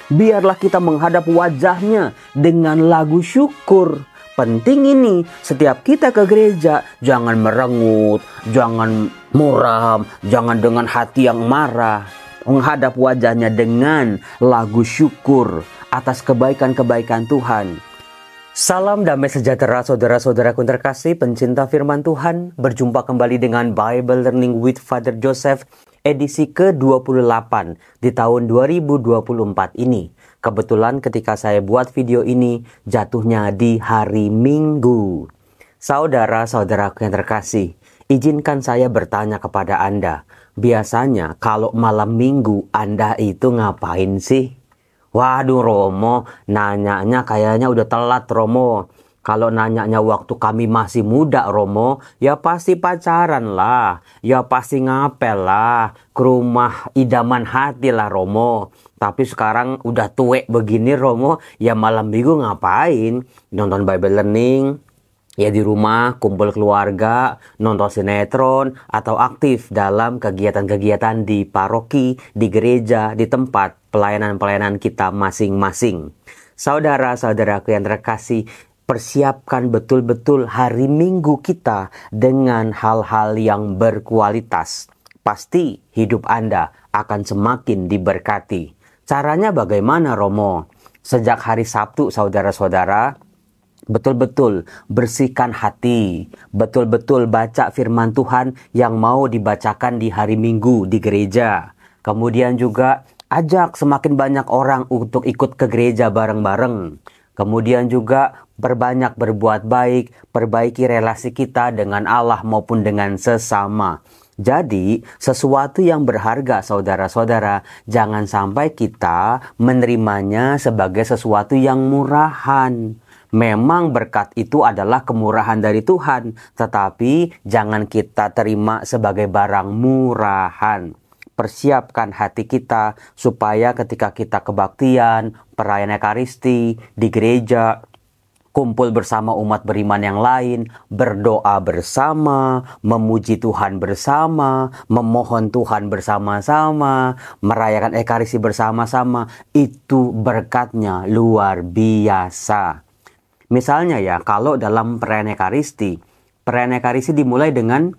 Biarlah kita menghadap wajahnya dengan lagu syukur. Penting ini, setiap kita ke gereja, jangan merengut, jangan muram, jangan dengan hati yang marah. Menghadap wajahnya dengan lagu syukur atas kebaikan-kebaikan Tuhan. Salam damai sejahtera saudara-saudaraku terkasih, pencinta firman Tuhan. Berjumpa kembali dengan Bible Learning with Father Joseph, edisi ke-28 di tahun 2024 ini. Kebetulan ketika saya buat video ini, jatuhnya di hari Minggu. Saudara-saudaraku yang terkasih, izinkan saya bertanya kepada Anda. Biasanya kalau malam Minggu Anda itu ngapain sih? Waduh Romo, nanyanya kayaknya udah telat Romo. Kalau nanyanya waktu kami masih muda Romo, ya pasti pacaran lah. Ya pasti ngapel lah. Ke rumah idaman hati lah Romo. Tapi sekarang udah tuwek begini Romo, ya malam minggu ngapain? Nonton Bible Learning, ya di rumah, kumpul keluarga, nonton sinetron, atau aktif dalam kegiatan-kegiatan di paroki, di gereja, di tempat pelayanan-pelayanan kita masing-masing. Saudara-saudaraku yang terkasih, persiapkan betul-betul hari Minggu kita dengan hal-hal yang berkualitas. Pasti hidup Anda akan semakin diberkati. Caranya bagaimana Romo? Sejak hari Sabtu saudara-saudara, betul-betul bersihkan hati, betul-betul baca firman Tuhan yang mau dibacakan di hari Minggu di gereja. Kemudian juga ajak semakin banyak orang untuk ikut ke gereja bareng-bareng. Kemudian juga berbanyak berbuat baik, perbaiki relasi kita dengan Allah maupun dengan sesama. Jadi, sesuatu yang berharga saudara-saudara, jangan sampai kita menerimanya sebagai sesuatu yang murahan. Memang berkat itu adalah kemurahan dari Tuhan, tetapi jangan kita terima sebagai barang murahan. Persiapkan hati kita supaya ketika kita kebaktian, perayaan Ekaristi, di gereja, kumpul bersama umat beriman yang lain, berdoa bersama, memuji Tuhan bersama, memohon Tuhan bersama-sama, merayakan Ekaristi bersama-sama, itu berkatnya luar biasa. Misalnya ya, kalau dalam perayaan Ekaristi dimulai dengan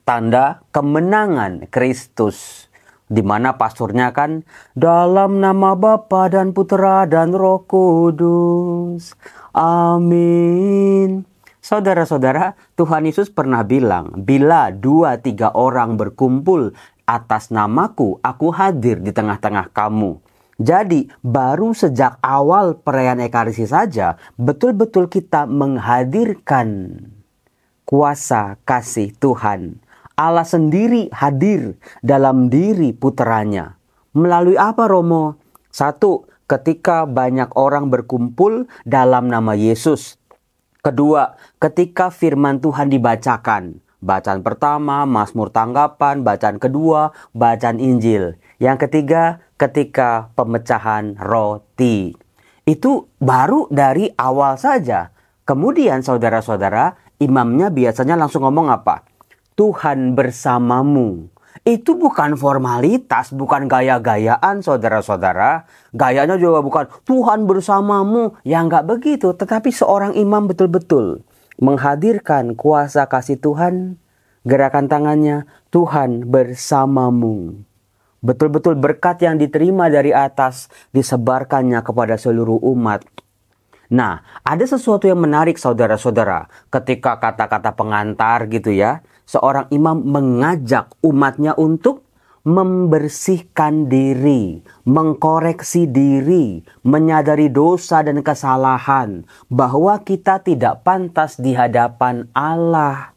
tanda kemenangan Kristus, di mana pastornya kan dalam nama Bapa dan Putera dan Roh Kudus. Amin. Saudara-saudara, Tuhan Yesus pernah bilang, bila 2-3 orang berkumpul atas namaku, aku hadir di tengah-tengah kamu. Jadi, baru sejak awal perayaan Ekaristi saja, betul-betul kita menghadirkan kuasa kasih Tuhan. Allah sendiri hadir dalam diri puteranya. Melalui apa Romo? 1, ketika banyak orang berkumpul dalam nama Yesus. 2, ketika firman Tuhan dibacakan. Bacaan pertama, Mazmur tanggapan. Bacaan kedua, bacaan Injil. Yang ketiga, ketika pemecahan roti. Itu baru dari awal saja. Kemudian saudara-saudara, imamnya biasanya langsung ngomong apa? Tuhan bersamamu. Itu bukan formalitas, bukan gaya-gayaan saudara-saudara. Gayanya juga bukan Tuhan bersamamu. Ya nggak begitu. Tetapi seorang imam betul-betul menghadirkan kuasa kasih Tuhan. Gerakan tangannya, Tuhan bersamamu. Betul-betul berkat yang diterima dari atas disebarkannya kepada seluruh umat. Nah, ada sesuatu yang menarik saudara-saudara. Ketika kata-kata pengantar gitu ya, seorang imam mengajak umatnya untuk membersihkan diri, mengkoreksi diri, menyadari dosa dan kesalahan, bahwa kita tidak pantas di hadapan Allah.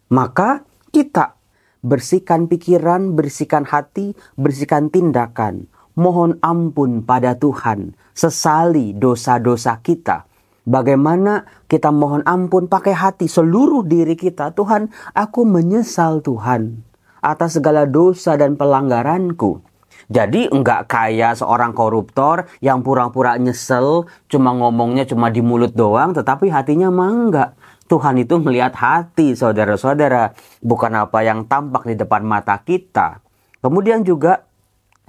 Maka kita bersihkan pikiran, bersihkan hati, bersihkan tindakan. Mohon ampun pada Tuhan, sesali dosa-dosa kita. Bagaimana kita mohon ampun pakai hati, seluruh diri kita. Tuhan, aku menyesal Tuhan atas segala dosa dan pelanggaranku. Jadi enggak kayak seorang koruptor yang pura-pura nyesel, cuma ngomongnya cuma di mulut doang, tetapi hatinya mah enggak. Tuhan itu melihat hati saudara-saudara, bukan apa yang tampak di depan mata kita. Kemudian juga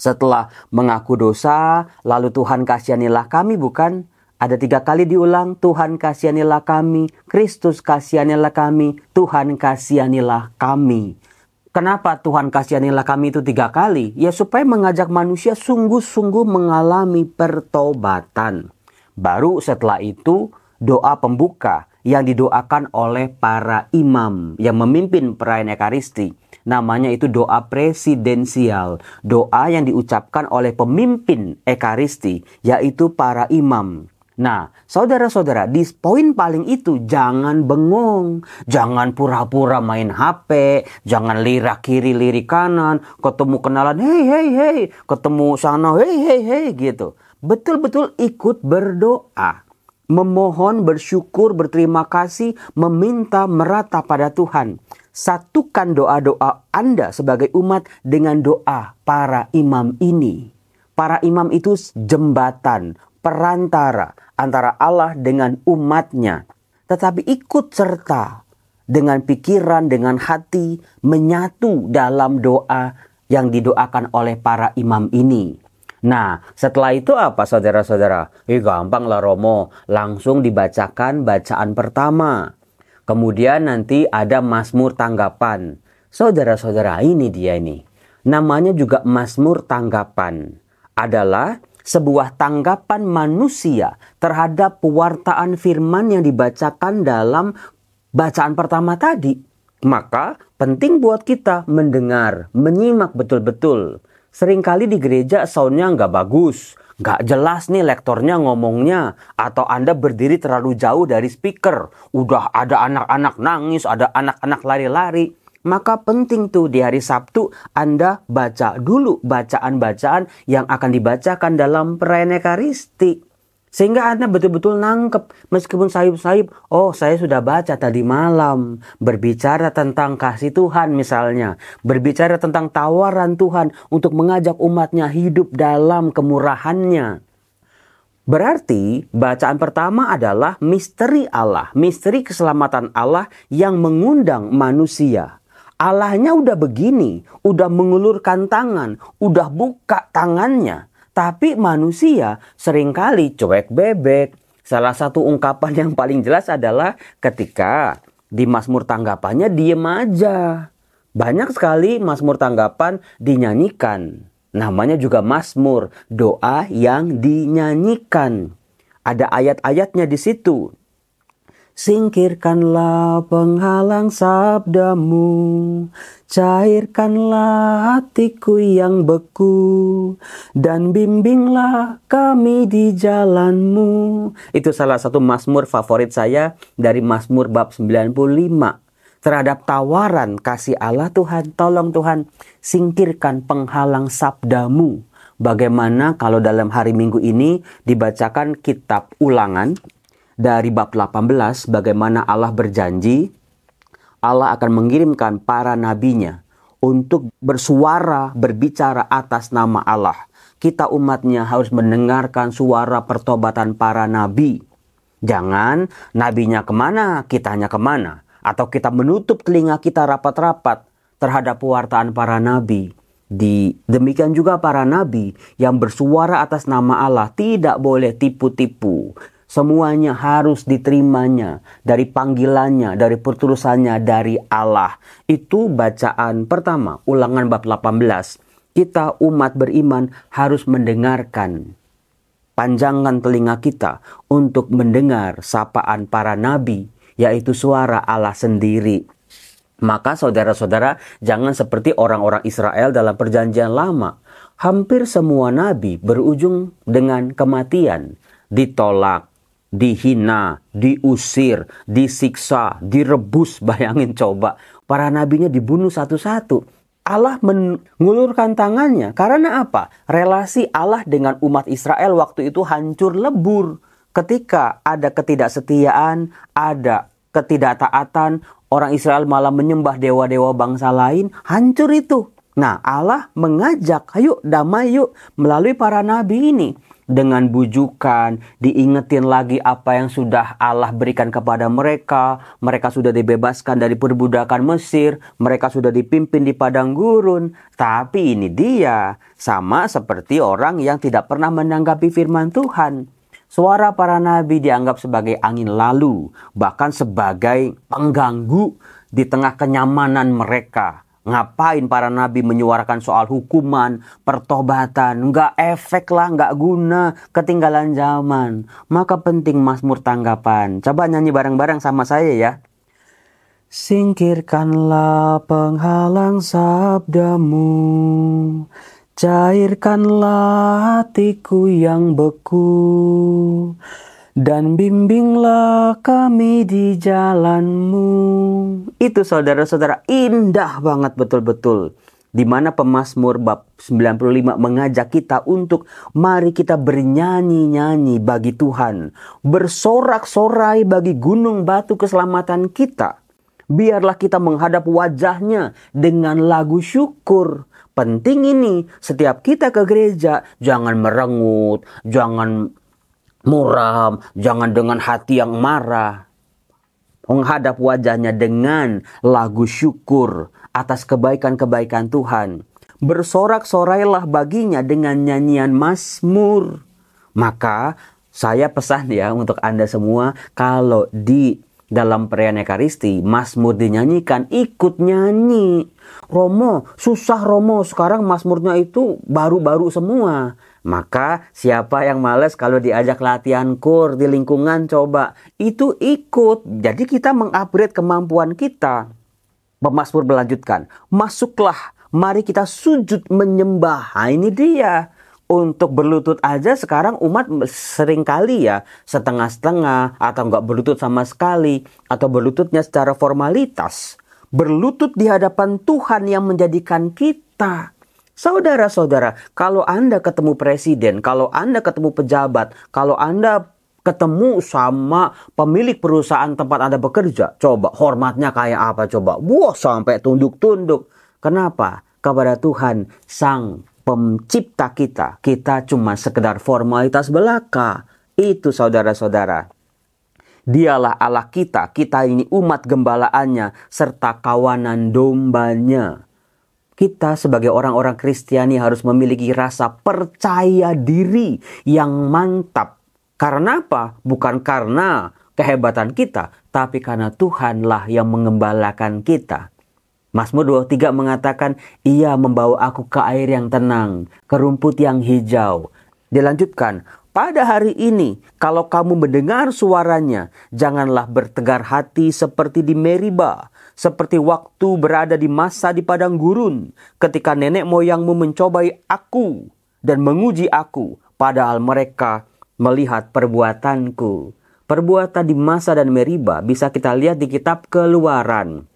Setelah mengaku dosa, lalu Tuhan kasihanilah kami, bukan? Ada 3 kali diulang, Tuhan kasihanilah kami, Kristus kasihanilah kami, Tuhan kasihanilah kami. Kenapa Tuhan kasihanilah kami itu 3 kali? Ya supaya mengajak manusia sungguh-sungguh mengalami pertobatan. Baru setelah itu doa pembuka yang didoakan oleh para imam yang memimpin perayaan Ekaristi. Namanya itu doa presidensial. Doa yang diucapkan oleh pemimpin Ekaristi, yaitu para imam. Nah, saudara-saudara, di poin paling itu jangan bengong. Jangan pura-pura main HP. Jangan lirak kiri, lirik kanan. Ketemu kenalan, hey, hey, hey. Ketemu sana, hey, hey, hey, gitu. Betul-betul ikut berdoa. Memohon, bersyukur, berterima kasih, meminta merata pada Tuhan. Satukan doa-doa Anda sebagai umat dengan doa para imam ini. Para imam itu jembatan, perantara antara Allah dengan umatnya. Tetapi ikut serta dengan pikiran, dengan hati, menyatu dalam doa yang didoakan oleh para imam ini. Nah, setelah itu apa saudara-saudara? Gampang lah Romo, langsung dibacakan bacaan pertama. Kemudian nanti ada Mazmur tanggapan. Saudara-saudara, ini dia ini. Namanya juga Mazmur tanggapan. Adalah sebuah tanggapan manusia terhadap pewartaan firman yang dibacakan dalam bacaan pertama tadi. Maka penting buat kita mendengar, menyimak betul-betul. Seringkali di gereja soundnya nggak bagus. Gak jelas nih lektornya ngomongnya. Atau Anda berdiri terlalu jauh dari speaker. Udah ada anak-anak nangis, ada anak-anak lari-lari. Maka penting tuh di hari Sabtu Anda baca dulu bacaan-bacaan yang akan dibacakan dalam perayaan Ekaristi. Sehingga Anda betul-betul nangkep. Meskipun sayup-sayup, oh saya sudah baca tadi malam. Berbicara tentang kasih Tuhan misalnya. Berbicara tentang tawaran Tuhan untuk mengajak umatnya hidup dalam kemurahannya. Berarti bacaan pertama adalah misteri Allah. Misteri keselamatan Allah yang mengundang manusia. Allahnya udah begini. Udah mengulurkan tangan. Udah buka tangannya. Tapi manusia seringkali cuek bebek. Salah satu ungkapan yang paling jelas adalah ketika di Mazmur tanggapannya diem aja. Banyak sekali Mazmur tanggapan dinyanyikan. Namanya juga Mazmur, doa yang dinyanyikan. Ada ayat-ayatnya di situ. Singkirkanlah penghalang sabdamu, cairkanlah hatiku yang beku, dan bimbinglah kami di jalanmu. Itu salah satu Mazmur favorit saya dari Mazmur bab 95. Terhadap tawaran kasih Allah, Tuhan, tolong Tuhan, singkirkan penghalang sabdamu. Bagaimana kalau dalam hari Minggu ini dibacakan kitab Ulangan, dari bab 18, bagaimana Allah berjanji, Allah akan mengirimkan para nabinya untuk bersuara, berbicara atas nama Allah. Kita umatnya harus mendengarkan suara pertobatan para nabi. Jangan nabinya kemana, kitanya kemana. Atau kita menutup telinga kita rapat-rapat terhadap pewartaan para nabi. Demikian juga para nabi yang bersuara atas nama Allah tidak boleh tipu-tipu. Semuanya harus diterimanya dari panggilannya, dari pertulusannya dari Allah. Itu bacaan pertama, Ulangan bab 18. Kita umat beriman harus mendengarkan. Panjangkan telinga kita untuk mendengar sapaan para nabi, yaitu suara Allah sendiri. Maka saudara-saudara, jangan seperti orang-orang Israel dalam perjanjian lama. Hampir semua nabi berujung dengan kematian, ditolak, dihina, diusir, disiksa, direbus. Bayangin coba, para nabinya dibunuh satu-satu. Allah mengulurkan tangannya. Karena apa? Relasi Allah dengan umat Israel waktu itu hancur lebur. Ketika ada ketidaksetiaan, ada ketidaktaatan, orang Israel malah menyembah dewa-dewa bangsa lain, hancur itu. Nah, Allah mengajak, ayo damai yuk, melalui para nabi ini. dengan bujukan, diingetin lagi apa yang sudah Allah berikan kepada mereka. Mereka sudah dibebaskan dari perbudakan Mesir, mereka sudah dipimpin di padang gurun. Tapi ini dia, sama seperti orang yang tidak pernah menanggapi firman Tuhan. Suara para nabi dianggap sebagai angin lalu, bahkan sebagai pengganggu di tengah kenyamanan mereka. Ngapain para nabi menyuarakan soal hukuman, pertobatan? Nggak efek lah, nggak guna, ketinggalan zaman. Maka penting Mazmur tanggapan. Coba nyanyi bareng-bareng sama saya ya. Singkirkanlah penghalang sabdamu, cairkanlah hatiku yang beku, dan bimbinglah kami di jalan-Mu. Itu saudara-saudara, indah banget betul-betul. Di mana pemazmur bab 95 mengajak kita untuk mari kita bernyanyi-nyanyi bagi Tuhan. Bersorak-sorai bagi gunung batu keselamatan kita. Biarlah kita menghadap wajah-Nya dengan lagu syukur. Penting ini, setiap kita ke gereja, jangan merengut, jangan muram, jangan dengan hati yang marah. Menghadap wajah-Nya dengan lagu syukur atas kebaikan-kebaikan Tuhan. Bersorak-sorailah baginya dengan nyanyian mazmur. Maka saya pesan ya untuk Anda semua, kalau di dalam perayaan Ekaristi mazmur dinyanyikan, ikut nyanyi. Romo, susah Romo, sekarang mazmurnya itu baru-baru semua. Maka siapa yang males kalau diajak latihan kur di lingkungan, coba itu ikut. Jadi kita mengupgrade kemampuan kita. Pemazmur melanjutkan, masuklah, mari kita sujud menyembah. Nah, ini dia. Untuk berlutut aja sekarang umat sering kali ya setengah-setengah atau nggak berlutut sama sekali, atau berlututnya secara formalitas. Berlutut di hadapan Tuhan yang menjadikan kita. Saudara-saudara, kalau Anda ketemu presiden, kalau Anda ketemu pejabat, kalau Anda ketemu sama pemilik perusahaan tempat Anda bekerja, coba hormatnya kayak apa coba? Wah, sampai tunduk-tunduk. Kenapa? Kepada Tuhan, Sang Pencipta kita. Kita cuma sekedar formalitas belaka. Itu saudara-saudara. Dialah Allah kita, kita ini umat gembalaannya, serta kawanan dombanya. Kita sebagai orang-orang Kristiani harus memiliki rasa percaya diri yang mantap. Karena apa? Bukan karena kehebatan kita, tapi karena Tuhanlah yang mengembalakan kita. Mazmur 23 mengatakan, Ia membawa aku ke air yang tenang, ke rumput yang hijau. Dilanjutkan, pada hari ini, kalau kamu mendengar suaranya, janganlah bertegar hati seperti di Meriba, seperti waktu berada di masa di padang gurun, ketika nenek moyangmu mencobai aku dan menguji aku, padahal mereka melihat perbuatanku. Perbuatan di masa dan Meriba bisa kita lihat di kitab Keluaran.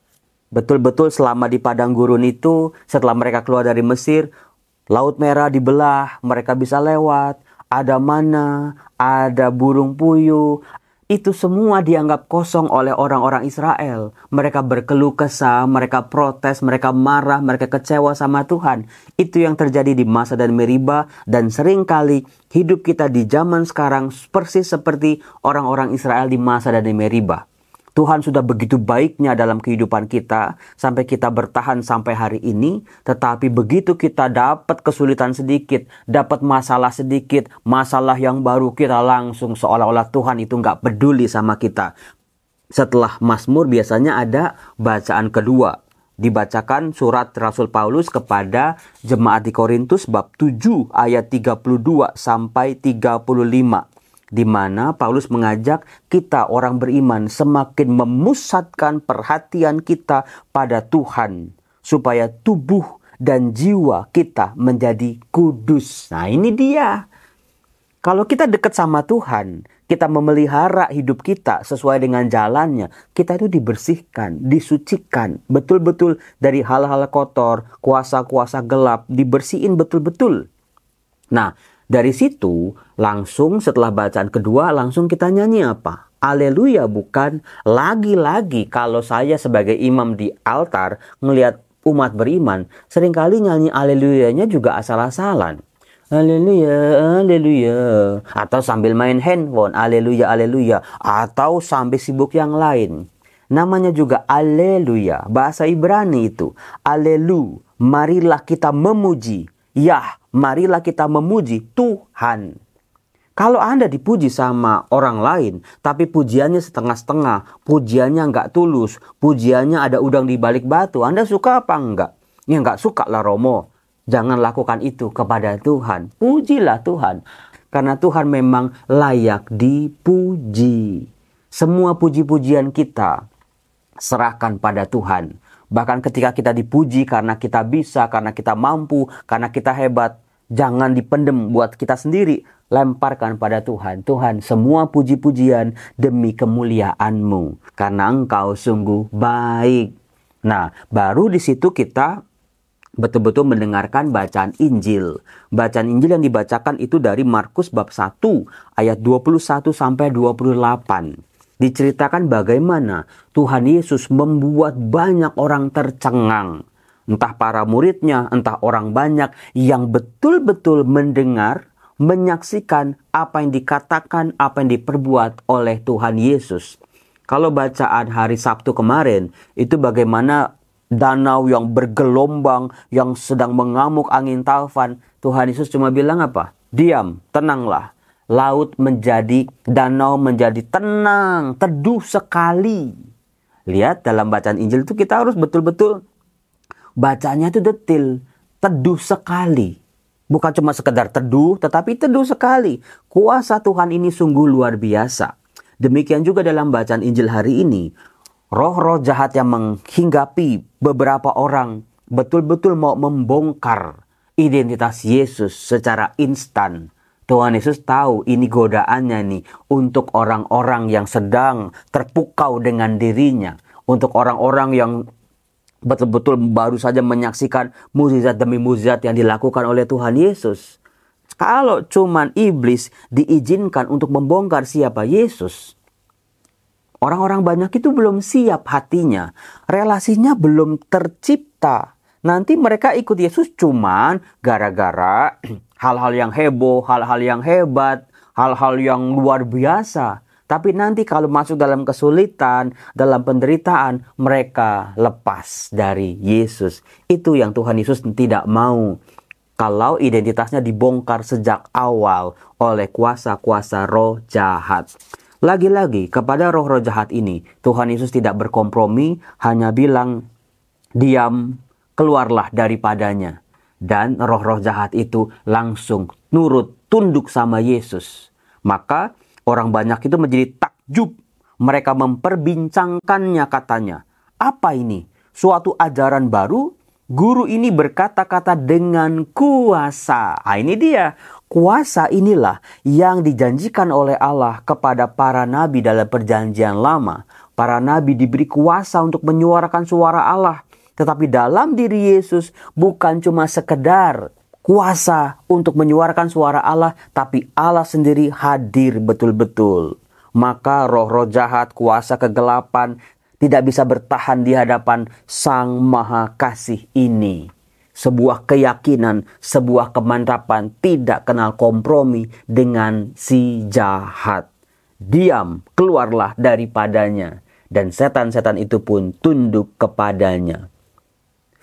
Betul-betul selama di padang gurun itu, setelah mereka keluar dari Mesir, Laut Merah dibelah, mereka bisa lewat. Ada mana, ada burung puyuh. Itu semua dianggap kosong oleh orang-orang Israel. Mereka berkeluh kesah, mereka protes, mereka marah, mereka kecewa sama Tuhan. Itu yang terjadi di masa dan Meriba. Dan seringkali hidup kita di zaman sekarang persis seperti orang-orang Israel di masa dan Meriba. Tuhan sudah begitu baiknya dalam kehidupan kita sampai kita bertahan sampai hari ini. Tetapi begitu kita dapat kesulitan sedikit, dapat masalah sedikit, masalah yang baru, kita langsung seolah-olah Tuhan itu nggak peduli sama kita. Setelah Mazmur biasanya ada bacaan kedua. Dibacakan surat Rasul Paulus kepada jemaat di Korintus bab 7 ayat 32 sampai 35. Di mana Paulus mengajak kita orang beriman semakin memusatkan perhatian kita pada Tuhan, supaya tubuh dan jiwa kita menjadi kudus. Nah, ini dia. Kalau kita dekat sama Tuhan, kita memelihara hidup kita sesuai dengan jalannya, kita itu dibersihkan, disucikan, betul-betul dari hal-hal kotor, kuasa-kuasa gelap, dibersihin betul-betul. Nah, dari situ, langsung setelah bacaan kedua, langsung kita nyanyi apa? Haleluya, bukan? Lagi-lagi kalau saya sebagai imam di altar, ngelihat umat beriman, seringkali nyanyi haleluyanya juga asal-asalan. Haleluya, haleluya. Atau sambil main handphone, haleluya, haleluya. Atau sambil sibuk yang lain. Namanya juga haleluya. Bahasa Ibrani itu. Alelu, marilah kita memuji. Yah, marilah kita memuji Tuhan. Kalau Anda dipuji sama orang lain, tapi pujiannya setengah-setengah, pujiannya nggak tulus, pujiannya ada udang di balik batu, Anda suka apa enggak? Ya nggak suka lah Romo. Jangan lakukan itu kepada Tuhan. Pujilah Tuhan. Karena Tuhan memang layak dipuji. Semua puji-pujian kita serahkan pada Tuhan. Bahkan ketika kita dipuji karena kita bisa, karena kita mampu, karena kita hebat, jangan dipendem buat kita sendiri. Lemparkan pada Tuhan. Tuhan, semua puji-pujian demi kemuliaan-Mu. Karena Engkau sungguh baik. Nah, baru di situ kita betul-betul mendengarkan bacaan Injil. Bacaan Injil yang dibacakan itu dari Markus bab 1 ayat 21 sampai 28. Diceritakan bagaimana Tuhan Yesus membuat banyak orang tercengang. Entah para muridnya, entah orang banyak yang betul-betul mendengar, menyaksikan apa yang dikatakan, apa yang diperbuat oleh Tuhan Yesus. Kalau bacaan hari Sabtu kemarin, itu bagaimana danau yang bergelombang, yang sedang mengamuk angin taufan. Tuhan Yesus cuma bilang apa? Diam, tenanglah. Laut menjadi, danau menjadi tenang, teduh sekali. Lihat dalam bacaan Injil itu kita harus betul-betul bacanya itu detil, teduh sekali. Bukan cuma sekedar teduh, tetapi teduh sekali. Kuasa Tuhan ini sungguh luar biasa. Demikian juga dalam bacaan Injil hari ini. Roh-roh jahat yang menghinggapi beberapa orang betul-betul mau membongkar identitas Yesus secara instan. Tuhan Yesus tahu ini godaannya nih untuk orang-orang yang sedang terpukau dengan dirinya. Untuk orang-orang yang betul-betul baru saja menyaksikan mukjizat demi mukjizat yang dilakukan oleh Tuhan Yesus. Kalau cuman iblis diizinkan untuk membongkar siapa Yesus, orang-orang banyak itu belum siap hatinya. Relasinya belum tercipta. Nanti mereka ikut Yesus cuman gara-gara hal-hal yang heboh, hal-hal yang hebat, hal-hal yang luar biasa. Tapi nanti kalau masuk dalam kesulitan, dalam penderitaan, mereka lepas dari Yesus. Itu yang Tuhan Yesus tidak mau. Kalau identitasnya dibongkar sejak awal oleh kuasa-kuasa roh jahat. Lagi-lagi kepada roh-roh jahat ini, Tuhan Yesus tidak berkompromi, hanya bilang, diam, keluarlah daripadanya. Dan roh-roh jahat itu langsung nurut, tunduk sama Yesus. Maka orang banyak itu menjadi takjub. Mereka memperbincangkannya katanya. Apa ini? Suatu ajaran baru? Guru ini berkata-kata dengan kuasa. Nah, ini dia. Kuasa inilah yang dijanjikan oleh Allah kepada para nabi dalam perjanjian lama. Para nabi diberi kuasa untuk menyuarakan suara Allah. Tetapi dalam diri Yesus bukan cuma sekedar kuasa untuk menyuarakan suara Allah, tapi Allah sendiri hadir betul-betul. Maka roh-roh jahat, kuasa kegelapan tidak bisa bertahan di hadapan Sang Maha Kasih ini. Sebuah keyakinan, sebuah kemantapan tidak kenal kompromi dengan si jahat. Diam, keluarlah daripadanya. Dan setan-setan itu pun tunduk kepadanya.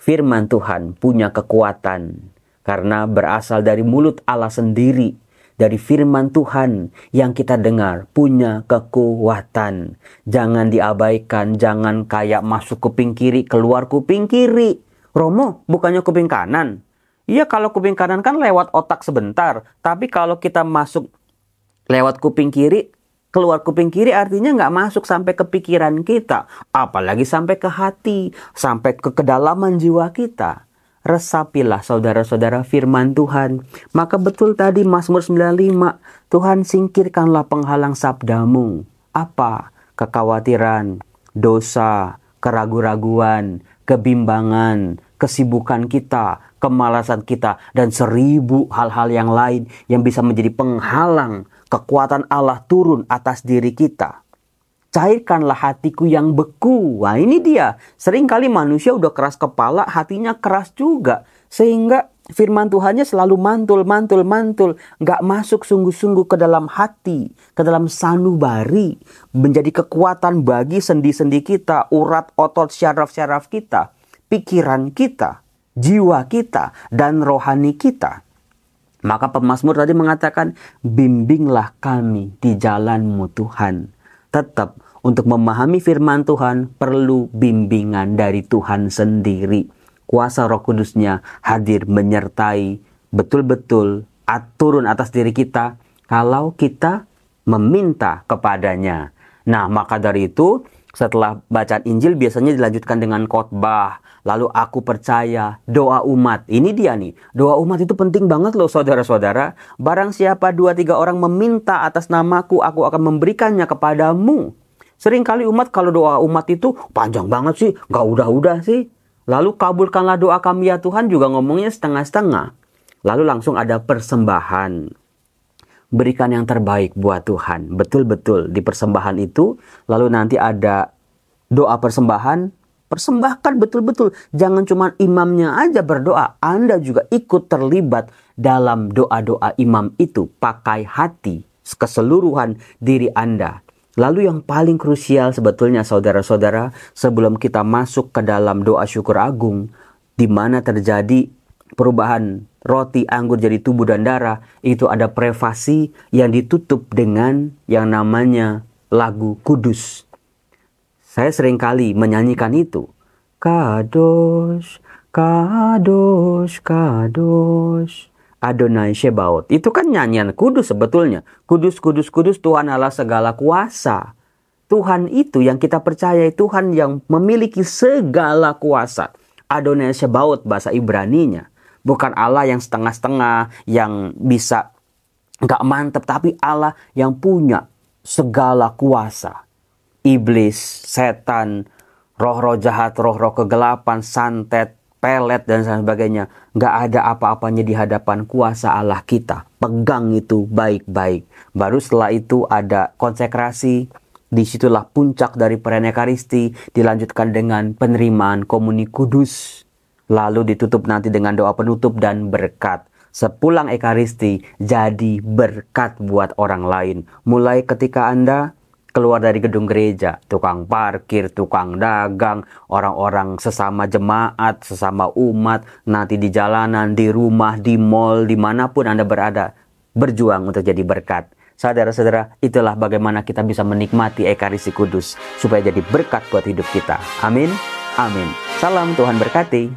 Firman Tuhan punya kekuatan karena berasal dari mulut Allah sendiri. Dari firman Tuhan yang kita dengar punya kekuatan. Jangan diabaikan, jangan kayak masuk kuping kiri, keluar kuping kiri. Romo, bukannya kuping kanan? Iya, kalau kuping kanan kan lewat otak sebentar. Tapi kalau kita masuk lewat kuping kiri, keluar kuping kiri artinya nggak masuk sampai ke pikiran kita. Apalagi sampai ke hati, sampai ke kedalaman jiwa kita. Resapilah saudara-saudara firman Tuhan. Maka betul tadi Mazmur 95, Tuhan singkirkanlah penghalang sabdamu. Apa? Kekhawatiran, dosa, keraguan-raguan, kebimbangan, kesibukan kita, kemalasan kita, dan 1000 hal-hal yang lain yang bisa menjadi penghalang kekuatan Allah turun atas diri kita. Cairkanlah hatiku yang beku. Wah, ini dia. Seringkali manusia udah keras kepala, hatinya keras juga. Sehingga firman Tuhannya selalu mantul, nggak masuk sungguh-sungguh ke dalam hati, ke dalam sanubari, menjadi kekuatan bagi sendi-sendi kita, urat, otot, syaraf-syaraf kita, pikiran kita, jiwa kita, dan rohani kita. Maka pemazmur tadi mengatakan, bimbinglah kami di jalan-Mu Tuhan. Tetap untuk memahami firman Tuhan perlu bimbingan dari Tuhan sendiri. Kuasa Roh Kudusnya hadir menyertai betul-betul turun atas diri kita kalau kita meminta kepadanya. Nah, maka dari itu setelah bacaan Injil biasanya dilanjutkan dengan khotbah. Lalu aku percaya, doa umat. Ini dia nih, doa umat itu penting banget loh saudara-saudara. Barang siapa 2-3 orang meminta atas namaku, aku akan memberikannya kepadamu. Seringkali umat kalau doa umat itu panjang banget sih, gak udah-udah sih. Lalu kabulkanlah doa kami ya Tuhan juga ngomongnya setengah-setengah. Lalu langsung ada persembahan. Berikan yang terbaik buat Tuhan. Betul-betul di persembahan itu. Lalu nanti ada doa persembahan. Persembahkan betul-betul. Jangan cuma imamnya aja berdoa. Anda juga ikut terlibat dalam doa-doa imam itu. Pakai hati, keseluruhan diri Anda. Lalu yang paling krusial sebetulnya saudara-saudara, sebelum kita masuk ke dalam doa syukur agung, di mana terjadi perubahan roti, anggur jadi tubuh dan darah, itu ada privasi yang ditutup dengan yang namanya lagu kudus. Saya seringkali menyanyikan itu. Kadosh, kadosh, kadosh. Adonai Shebaot. Itu kan nyanyian kudus sebetulnya. Kudus, kudus, kudus Tuhan Allah segala kuasa. Tuhan itu yang kita percaya, Tuhan yang memiliki segala kuasa. Adonai Shebaot bahasa Ibraninya. Bukan Allah yang setengah-setengah, yang bisa nggak mantep. Tapi Allah yang punya segala kuasa. Iblis, setan, roh-roh jahat, roh-roh kegelapan, santet, pelet dan sebagainya. Nggak ada apa-apanya di hadapan kuasa Allah kita. Pegang itu baik-baik. Baru setelah itu ada konsekrasi. Disitulah puncak dari perayaan Ekaristi. Dilanjutkan dengan penerimaan komuni kudus. Lalu ditutup nanti dengan doa penutup dan berkat. Sepulang Ekaristi jadi berkat buat orang lain. Mulai ketika Anda keluar dari gedung gereja, tukang parkir, tukang dagang, orang-orang sesama jemaat, sesama umat, nanti di jalanan, di rumah, di mall, dimanapun Anda berada, berjuang untuk jadi berkat. Saudara-saudara, itulah bagaimana kita bisa menikmati Ekaristi Kudus, supaya jadi berkat buat hidup kita. Amin. Amin. Salam, Tuhan berkati.